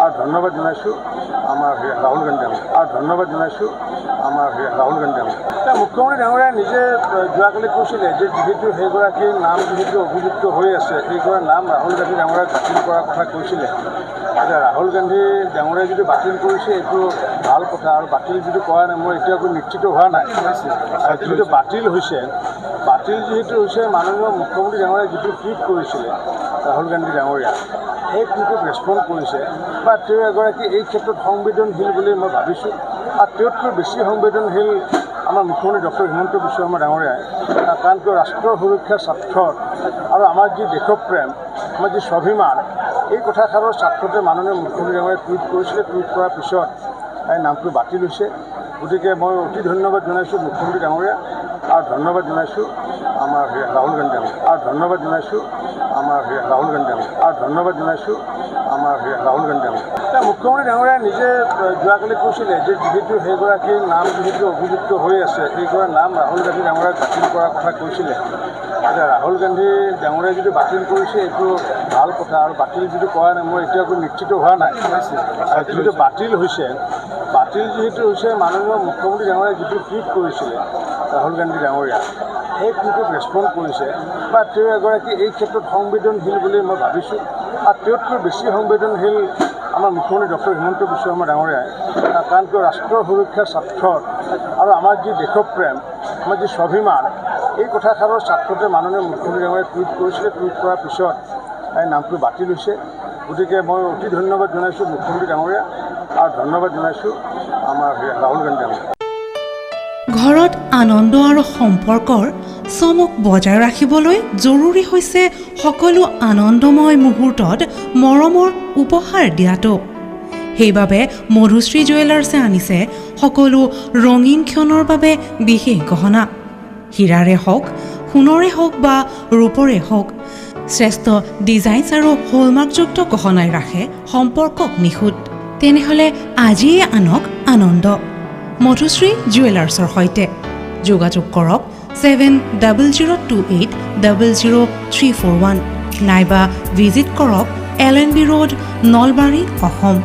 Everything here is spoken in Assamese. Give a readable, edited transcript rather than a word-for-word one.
আৰ ধন্যবাদ জানাইছোঁ আমাৰ ৰাহুল গান্ধী আৰু ধন্যবাদ জানাইছোঁ আমাৰ ৰাহুল গান্ধী মুখ্যমন্ত্ৰী ডাঙৰীয়াই নিজে যোৱাকালি কৈছিলে যে যিহেতু সেইগৰাকীৰ নাম যিহেতু অভিযুক্ত হৈ আছে সেইগৰাকীৰ নাম ৰাহুল গান্ধী ডাঙৰীয়াক বাতিল কৰাৰ কথা কৈছিলে। এতিয়া ৰাহুল গান্ধী ডাঙৰীয়াই যদি বাতিল কৰিছে এইটো ভাল কথা আৰু বাতিল যিটো কৰা নাই মই এতিয়াও নিশ্চিত হোৱা নাই। যিটো বাতিল হৈছে যিহেতু হৈছে মাননীয় মুখ্যমন্ত্ৰী ডাঙৰীয়াই যিটো টুইট কৰিছিলে ৰাহুল গান্ধী ডাঙৰীয়া সেই টুইটত ৰেছপণ্ড কৰিছে বা তেওঁ এগৰাকী এই ক্ষেত্ৰত সংবেদনশীল বুলি মই ভাবিছোঁ আৰু তেওঁতকৈ বেছি সংবেদনশীল আমাৰ মুখ্যমন্ত্ৰী ডক্টৰ হিমন্ত বিশ্ব শৰ্মা ডাঙৰীয়াই কাৰণ কিয় ৰাষ্ট্ৰৰ সুৰক্ষাৰ স্বাৰ্থত আৰু আমাৰ যি দেশপ্ৰেম আমাৰ যি স্বাভিমান এই কথাষাৰৰ স্বাৰ্থতে মাননীয় মুখ্যমন্ত্ৰী ডাঙৰীয়াই টুইট কৰিছিলে। টুইট কৰাৰ পিছত এই নামটো বাতিল হৈছে। গতিকে মই অতি ধন্যবাদ জনাইছোঁ মুখ্যমন্ত্ৰী ডাঙৰীয়া আৰু ধন্যবাদ জনাইছোঁ আমাৰ ৰাহুল গান্ধী আৰু ধন্যবাদ জনাইছোঁ আমাৰ ৰাহুল গান্ধী আৰু ধন্যবাদ জনাইছোঁ আমাৰ ৰাহুল গান্ধী এতিয়া মুখ্যমন্ত্ৰী ডাঙৰীয়াই নিজে যোৱাকালি কৈছিলে যে যিহেতু সেইগৰাকীৰ নাম যিহেতু অভিযুক্ত হৈ আছে সেইগৰাকীৰ নাম ৰাহুল গান্ধী ডাঙৰীয়াক বাতিল কৰাৰ কথা কৈছিলে। এতিয়া ৰাহুল গান্ধী ডাঙৰীয়াই যদি বাতিল কৰিছে এইটো ভাল কথা আৰু বাতিল যিটো কৰা নাই মই এতিয়াও নিশ্চিত হোৱা নাই। যিটো বাতিল হৈছে যিহেতু হৈছে মাননীয় মুখ্যমন্ত্ৰী ডাঙৰীয়াই যিটো টুইট কৰিছিলে ৰাহুল গান্ধী ডাঙৰীয়া সেই টুইটত ৰেছপণ্ড কৰিছে বা তেওঁ এগৰাকী এই ক্ষেত্ৰত সংবেদনশীল বুলি মই ভাবিছোঁ আৰু তেওঁতকৈ বেছি সংবেদনশীল আমাৰ মুখ্যমন্ত্ৰী ডক্টৰ হিমন্ত বিশ্ব শৰ্মা ডাঙৰীয়াই কাৰণ কিয় ৰাষ্ট্ৰৰ সুৰক্ষাৰ স্বাৰ্থত আৰু আমাৰ যি দেশপ্ৰেম আমাৰ যি স্বাভিমান এই কথাষাৰৰ স্বাৰ্থতে মাননীয় মুখ্যমন্ত্ৰী ডাঙৰীয়াই টুইট কৰিছিলে। টুইট কৰাৰ পিছত এই নামটো বাতিল হৈছে। গতিকে মই অতি ধন্যবাদ জনাইছোঁ মুখ্যমন্ত্ৰী ডাঙৰীয়া আৰু ধন্যবাদ জনাইছোঁ আমাৰ ৰাহুল গান্ধী ঘৰত আনন্দ আৰু সম্পৰ্কৰ চমক বজাই ৰাখিবলৈ জৰুৰী হৈছে সকলো আনন্দময় মুহূৰ্তত মৰমৰ উপহাৰ দিয়াটো। সেইবাবে মধুশ্ৰী জুৱেলাৰ্ছে আনিছে সকলো ৰঙীন ক্ষণৰ বাবে বিশেষ গহনা। হীৰাৰে হওক, সোণৰে হওক বা ৰূপৰে হওক, শ্ৰেষ্ঠ ডিজাইনছ আৰু হলমাৰ্কযুক্ত গহনাই ৰাখে সম্পৰ্কক নিখুঁত। তেনেহ'লে আজিয়ে আনক আনন্দ মধুশ্ৰী জুৱেলাৰ্ছৰ সৈতে। যোগাযোগ কৰক 7002800341 নাইবা ভিজিট কৰক LNB ৰোড, নলবাৰী, অসম।